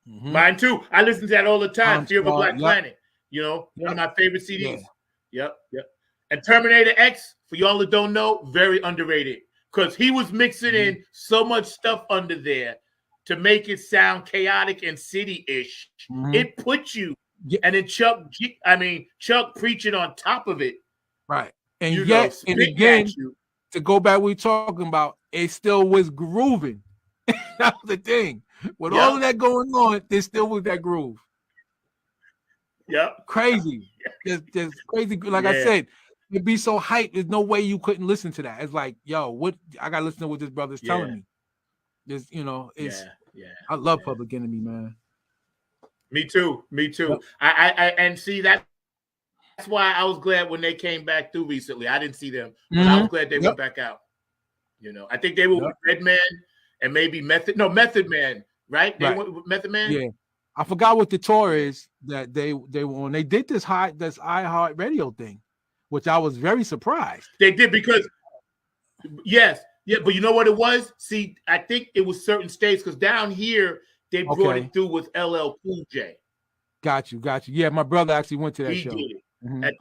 Speaker 3: Mine too. I listen to that all the time. Fear of a Black Planet. You know, one of my favorite CDs. Yep. And Terminator X, for y'all that don't know, very underrated. Because he was mixing in so much stuff under there to make it sound chaotic and city-ish. It put you. And then Chuck preaching on top of it.
Speaker 1: Right. And yet, and again, to go back, we talking about, it still was grooving. That was the thing. With all of that going on, there still was that groove.
Speaker 3: Yep.
Speaker 1: Crazy. Just crazy. Like I said, it'd be so hyped. There's no way you couldn't listen to that. It's like, yo, what I gotta listen to what this brother's telling me. This, you know, it's I love Public Enemy, man.
Speaker 3: Me too. Yep. I and see that's why I was glad when they came back through recently. I didn't see them, but I was glad they went back out. You know, I think they were with Redman and maybe Method Man, right? They went with Method Man.
Speaker 1: Yeah, I forgot what the tour is that they were on. They did this iHeart Radio thing, which I was very surprised.
Speaker 3: They did because but you know what it was? See, I think it was certain states, because down here. They brought it through with LL Cool J.
Speaker 1: Got you. Yeah, my brother actually went to that show.
Speaker 3: He did at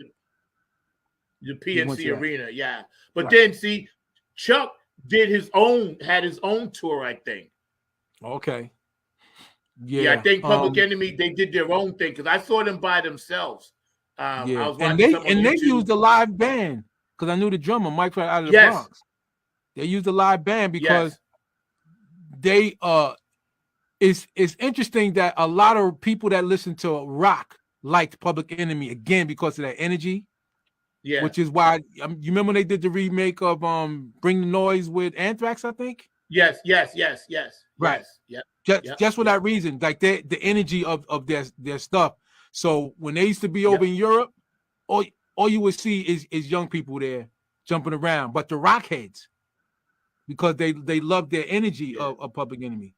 Speaker 3: the PNC Arena, But then, see, Chuck had his own tour, I think.
Speaker 1: Okay.
Speaker 3: Yeah, I think Public Enemy, they did their own thing because I saw them by themselves. I
Speaker 1: yeah,
Speaker 3: was
Speaker 1: and
Speaker 3: watching
Speaker 1: they
Speaker 3: some on
Speaker 1: and they
Speaker 3: YouTube.
Speaker 1: used a live band because I knew the drummer Mike right out of the
Speaker 3: Yes.
Speaker 1: Bronx. They used a live band because
Speaker 3: Yes.
Speaker 1: they it's interesting that a lot of people that listen to rock liked Public Enemy again because of that energy.
Speaker 3: Yeah.
Speaker 1: Which is why you remember when they did the remake of Bring the Noise with Anthrax, I think.
Speaker 3: Yes.
Speaker 1: Right.
Speaker 3: Yes.
Speaker 1: Just for that reason, like the energy of their stuff. So when they used to be over in Europe, all you would see is young people there jumping around, but the rock heads, because they love their energy of Public Enemy,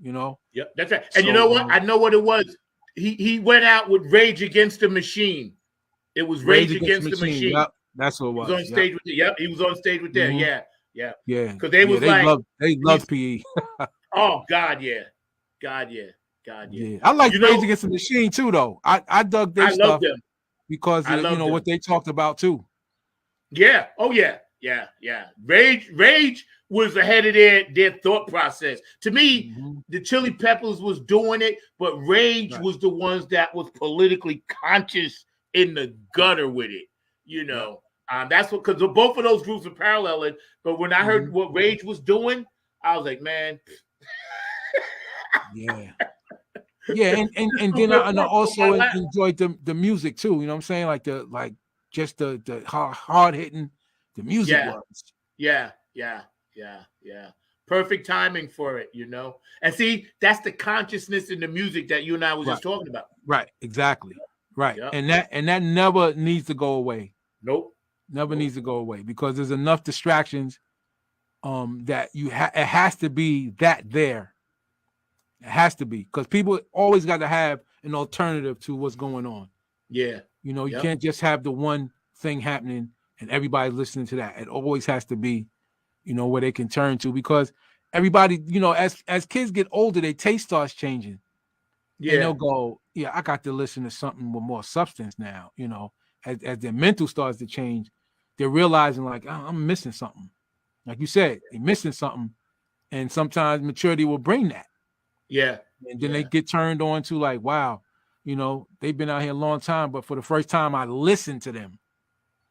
Speaker 1: you know.
Speaker 3: Yep, that's right. And you know what? I know what it was. He went out with Rage Against the Machine. It was Rage Against the Machine.
Speaker 1: Yep, that's what it was.
Speaker 3: He was on stage with he was on stage with there.
Speaker 1: Mm-hmm.
Speaker 3: Yeah.
Speaker 1: Because
Speaker 3: they was like
Speaker 1: they loved PE.
Speaker 3: Oh God, yeah.
Speaker 1: I like Rage Against the Machine too, though. I dug their stuff.
Speaker 3: Love them
Speaker 1: because of,
Speaker 3: them.
Speaker 1: what they talked about too.
Speaker 3: Yeah. Oh yeah. Rage was ahead of their thought process. To me, the Chili Peppers was doing it, but Rage was the ones that was politically conscious in the gutter with it. You know, that's what, because both of those groups are paralleling. But when I heard what Rage was doing, I was like, man.
Speaker 1: Yeah, and then I also enjoyed the music too. You know what I'm saying? Like the hard hitting the music was.
Speaker 3: Yeah. Perfect timing for it, you know. And see, that's the consciousness in the music that you and I was just talking about.
Speaker 1: Right, exactly. Right. Yep. And that never needs to go away.
Speaker 3: Nope.
Speaker 1: Never needs to go away because there's enough distractions that it has to be that there. It has to be, because people always got to have an alternative to what's going on.
Speaker 3: Yeah.
Speaker 1: You know, you can't just have the one thing happening and everybody listening to that. It always has to be, where they can turn to, because everybody, as kids get older, their taste starts changing. Yeah. And they'll go, I got to listen to something with more substance now, as their mental starts to change, they're realizing like, oh, I'm missing something. Like you said, they're missing something. And sometimes maturity will bring that.
Speaker 3: Yeah.
Speaker 1: And then they get turned on to like, wow, they've been out here a long time, but for the first time I listened to them.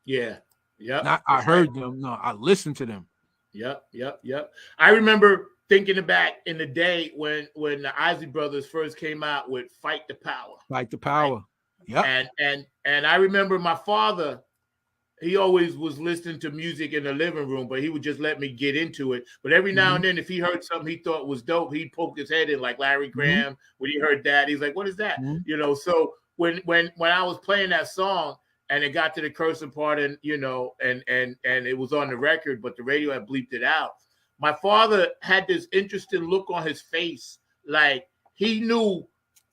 Speaker 3: Yeah. Yeah.
Speaker 1: Not I heard them. No, I listened to them.
Speaker 3: Yep. I remember thinking back in the day when the Isley Brothers first came out with Fight the Power.
Speaker 1: Fight the Power.
Speaker 3: Right? Yeah. And I remember my father, he always was listening to music in the living room, but he would just let me get into it. But every now and then, if he heard something he thought was dope, he'd poke his head in, like Larry Graham. When he heard that, he's like, "What is that?" So when I was playing that song and it got to the cursing part, and and it was on the record, but the radio had bleeped it out, my father had this interesting look on his face, like he knew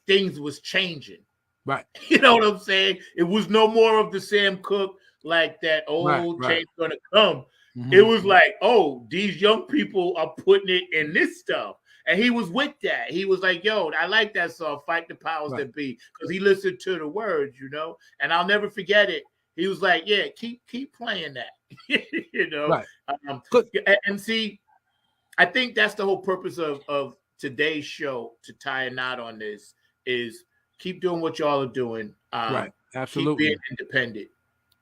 Speaker 3: things was changing.
Speaker 1: Right.
Speaker 3: You know what I'm saying? It was no more of the Sam Cooke, like that old change gonna come. It was like, oh, these young people are putting it in this stuff. And he was with that. He was like, yo, I like that song, Fight the Powers That Be, because he listened to the words, and I'll never forget it. He was like, yeah, keep playing that. Right. And see, I think that's the whole purpose of today's show, to tie a knot on this, is keep doing what y'all are doing.
Speaker 1: Right. Absolutely.
Speaker 3: Keep being independent.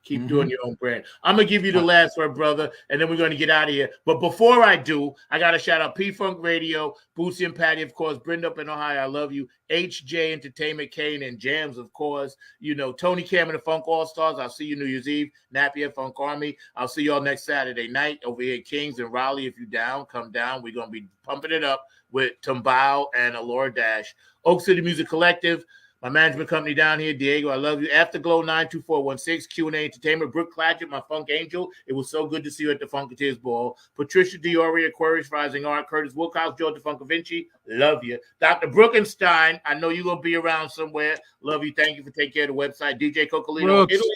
Speaker 3: Keep doing your own brand. I'm going to give you the last word, brother, and then we're going to get out of here. But before I do, I got to shout out P-Funk Radio, Bootsy and Patty, of course, Brenda up in Ohio, I love you, HJ Entertainment, Kane and Jams, of course, Tony Cam and the Funk All-Stars. I'll see you New Year's Eve, Napier Funk Army. I'll see y'all next Saturday night over here at Kings and Raleigh. If you're down, come down. We're going to be pumping it up with Tumbao and Allure Dash. Oak City Music Collective, my management company down here, Diego, I love you. Afterglow 92416, Q&A Entertainment, Brooke Cladgett, my funk angel. It was so good to see you at the Funketeers Ball. Patricia Diori, Aquarius Rising Art, Curtis Wilcox, Georgia Funkavinci, love you. Dr. Brookenstein, I know you're going to be around somewhere. Love you. Thank you for taking care of the website. DJ Cocolino, Italy.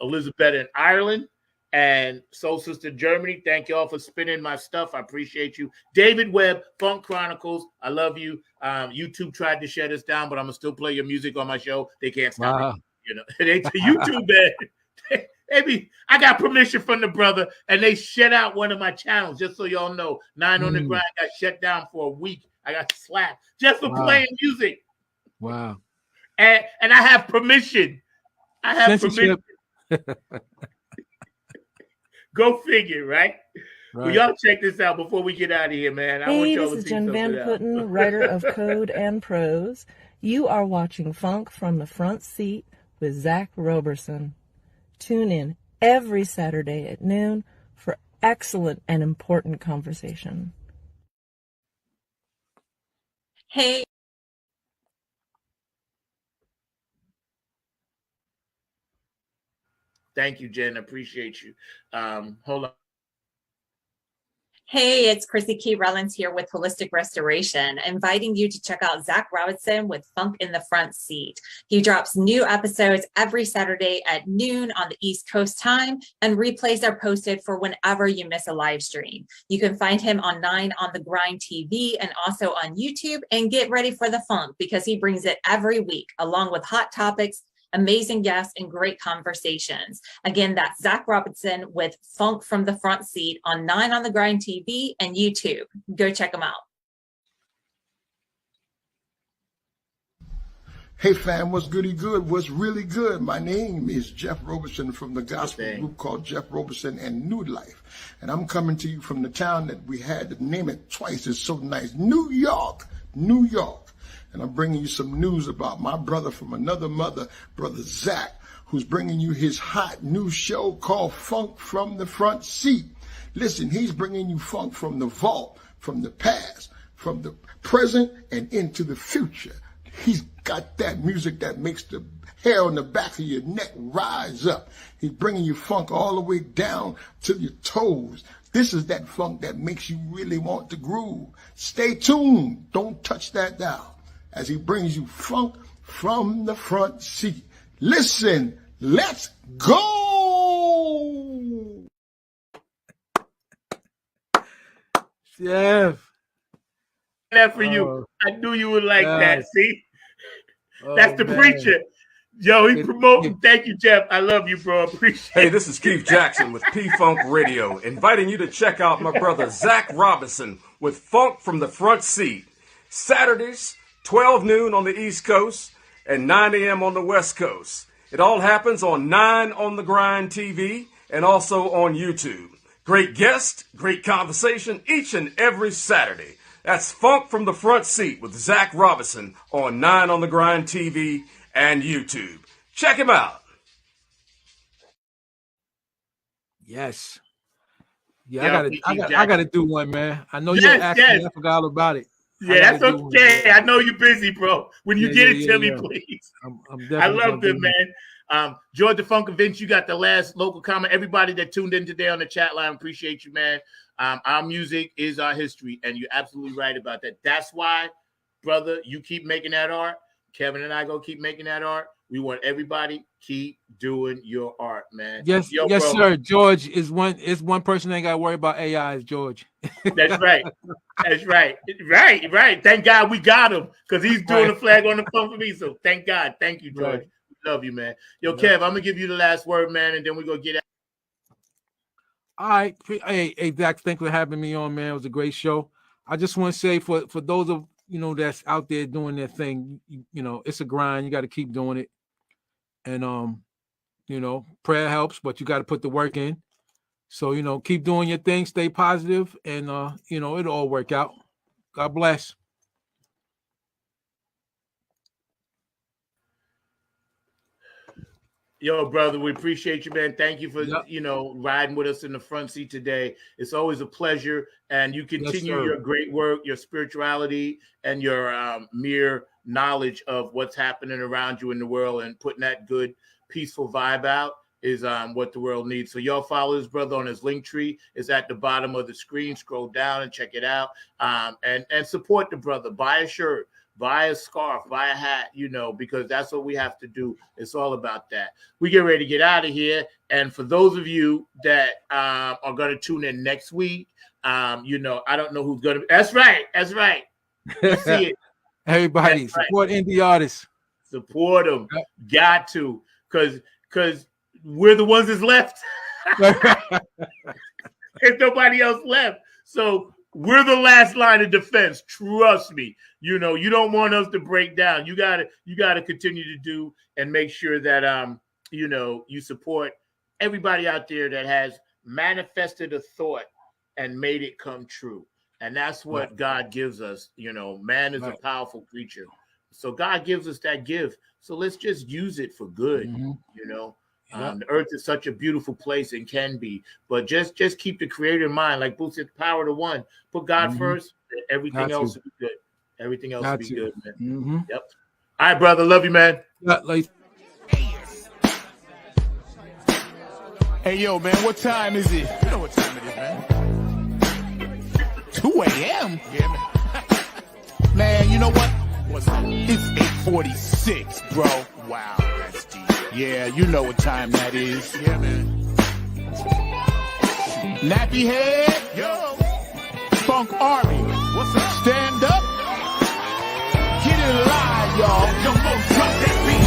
Speaker 3: Elizabeth in Ireland. And Soul Sister Germany, thank you all for spinning my stuff. I appreciate you. David Webb, Funk Chronicles, I love you. YouTube tried to shut us down, but I'm going to still play your music on my show. They can't stop it. YouTube, man. Maybe I got permission from the brother, and they shut out one of my channels, just so y'all know. 9 on the Grind got shut down for a week I got slapped just for
Speaker 1: Wow.
Speaker 3: playing music.
Speaker 1: Wow.
Speaker 3: And I have permission. I have permission.
Speaker 1: Censorship.
Speaker 3: Go figure, right? Well,
Speaker 1: Right.
Speaker 3: y'all check this out before we get out of here, man. I want
Speaker 5: Hey,
Speaker 3: y'all
Speaker 5: this
Speaker 3: to
Speaker 5: is
Speaker 3: see
Speaker 5: Jen
Speaker 3: something
Speaker 5: Van
Speaker 3: out.
Speaker 5: Putten, writer of Code and Prose. You are watching Funk from the Front Seat with Zach Roberson. Tune in every Saturday at noon for excellent and important conversation.
Speaker 6: Hey,
Speaker 3: Thank you, Jen. Appreciate you. Hold on.
Speaker 6: hey, it's Chrissy Key Rollins here with Holistic Restoration, inviting you to check out Zach Robinson with Funk in the Front Seat. He drops new episodes every Saturday at noon on the East Coast time, and replays are posted for whenever you miss a live stream. You can find him on 9 on the Grind TV and also on YouTube, and get ready for the funk because he brings it every week, along with hot topics, amazing guests, and great conversations. Again, that's Zach Robinson with Funk from the Front Seat on 9 on the Grind TV and YouTube. Go check him out.
Speaker 7: Hey fam, what's goody good? What's really good? My name is Jeff Roberson from the gospel
Speaker 3: Okay.
Speaker 7: group called Jeff Roberson and New Life. And I'm coming to you from the town that we had to name it twice. It's so nice. New York, New York. And I'm bringing you some news about my brother from another mother, Brother Zach, who's bringing you his hot new show called Funk from the Front Seat. Listen, he's bringing you funk from the vault, from the past, from the present, and into the future. He's got that music that makes the hair on the back of your neck rise up. He's bringing you funk all the way down to your toes. This is that funk that makes you really want to groove. Stay tuned. Don't touch that dial as he brings you funk from the front seat. Listen, let's go.
Speaker 1: Jeff.
Speaker 3: That for you.
Speaker 1: Oh,
Speaker 3: I knew you would like that.
Speaker 1: yes.
Speaker 3: See?
Speaker 1: Oh,
Speaker 3: That's the
Speaker 1: man.
Speaker 3: preacher. Yo, he
Speaker 1: It-
Speaker 3: promoting. Thank you, Jeff. I love you, bro. Appreciate
Speaker 8: Hey,
Speaker 3: it.
Speaker 8: this is Keith Jackson with P-Funk Radio, inviting you to check out my brother Zach Robinson with Funk from the Front Seat. Saturdays, 12 noon on the East Coast and 9 a.m. on the West Coast. It all happens on 9 on the Grind TV and also on YouTube. Great guest, great conversation each and every Saturday. That's Funk from the Front Seat with Zach Robinson on 9 on the Grind TV and YouTube. Check him out.
Speaker 1: Yes. Yeah,
Speaker 3: Yeah,
Speaker 1: I
Speaker 3: P.T.
Speaker 1: gotta
Speaker 3: Jackson.
Speaker 1: do one, man. I know you
Speaker 3: Yes,
Speaker 1: asked me.
Speaker 3: yes.
Speaker 1: I forgot all about it.
Speaker 3: Yeah,
Speaker 1: I
Speaker 3: that's
Speaker 1: gotta do one.
Speaker 3: okay. I know you're busy, bro. When you
Speaker 1: Yeah,
Speaker 3: get
Speaker 1: yeah,
Speaker 3: it
Speaker 1: yeah,
Speaker 3: to me,
Speaker 1: yeah.
Speaker 3: please.
Speaker 1: I'm
Speaker 3: I
Speaker 1: definitely
Speaker 3: love
Speaker 1: gonna do
Speaker 3: them,
Speaker 1: one.
Speaker 3: man. Georgia Funk Events, you got the last local comment. Everybody that tuned in today on the chat line, appreciate you, man. Our music is our history, and you're absolutely right about that. That's why, brother, you keep making that art. Kevin and I go keep making that art. We want everybody keep doing your art, man.
Speaker 1: Yes,
Speaker 3: Yo,
Speaker 1: yes,
Speaker 3: bro,
Speaker 1: sir. George is one person that ain't gotta worry about AI is George.
Speaker 3: That's right. That's right. Right. Thank God we got him because he's doing the flag on the phone for me. So thank God. Thank you, George.
Speaker 1: Right.
Speaker 3: We love you, man. Yo,
Speaker 1: Yeah.
Speaker 3: Kev, I'm gonna give you the last word, man, and then we're gonna get out.
Speaker 1: All right. Hey, Zach, thanks for having me on, man. It was a great show. I just want to say for those of that's out there doing their thing, it's a grind. You got to keep doing it. And prayer helps, but you got to put the work in. So, keep doing your thing, stay positive, and it'll all work out. God bless.
Speaker 3: Yo, brother, we appreciate you, man. Thank you for
Speaker 1: Yep.
Speaker 3: riding with us in the front seat today. It's always a pleasure, and you continue
Speaker 1: sir.
Speaker 3: your great work, your spirituality, and your mere knowledge of what's happening around you in the world, and putting that good, peaceful vibe out is what the world needs. So y'all follow this brother on his link tree. It's at the bottom of the screen. Scroll down and check it out, and support the brother. Buy a shirt. Buy a scarf, buy a hat, because that's what we have to do. It's all about that. We get ready to get out of here. And for those of you that are going to tune in next week, I don't know who's going to. That's right. You see it.
Speaker 1: Everybody,
Speaker 3: That's right.
Speaker 1: support indie artists.
Speaker 3: Support them.
Speaker 1: Yep.
Speaker 3: Got to, because we're the ones that's left. There's nobody else left. So we're the last line of defense. Trust me. You know, you don't want us to break down. You gotta continue to do and make sure that you know, you support everybody out there that has manifested a thought and made it come true. And that's what God gives us. You know, man is a powerful creature. So God gives us that gift. So let's just use it for good. You know, the earth is such a beautiful place and can be, but just keep the creator in mind. Like Boots said, the power to one. Put God first. Everything else will be good. Everything else will be good, man. Yep. All right, brother. Love you, man.
Speaker 9: Hey, yo, man, what time is it? You know what time it is, man. 2 a.m.? Yeah, man. Man, you know what? It's 8:46, bro. Wow, that's deep. Yeah, you know what time that is. Yeah, man. Nappy head. Yo. Funk Army. What's up? Stand up. Get it live, y'all. Yo, drop that beat.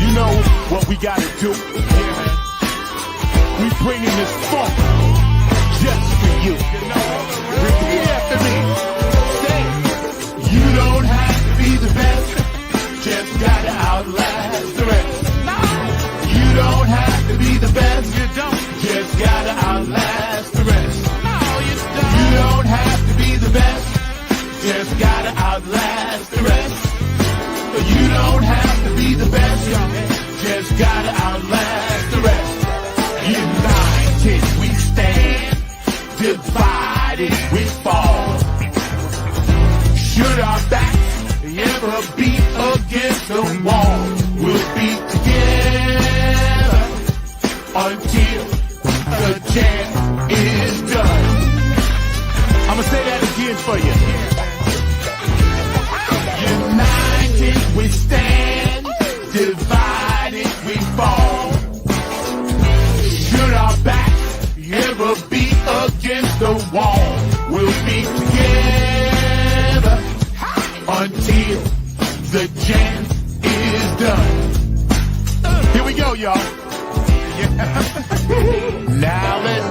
Speaker 9: You know what we gotta do. Yeah, man. We bringing this funk just for you. Repeat after me. Say, you don't have to be the best, just gotta outlast the rest. You don't have to be the best, you don't, just gotta outlast the rest. You don't have to be the best, just gotta outlast the rest. You don't have to be the best, just gotta outlast the rest. United we stand, divided we fall. Should our backs ever be against the wall, we'll be together until the jam is done. I'ma say that again for you. United we stand, divided we fall. Should our back ever be against the wall, we'll be together until the jam is done. Here we go, y'all. Now let's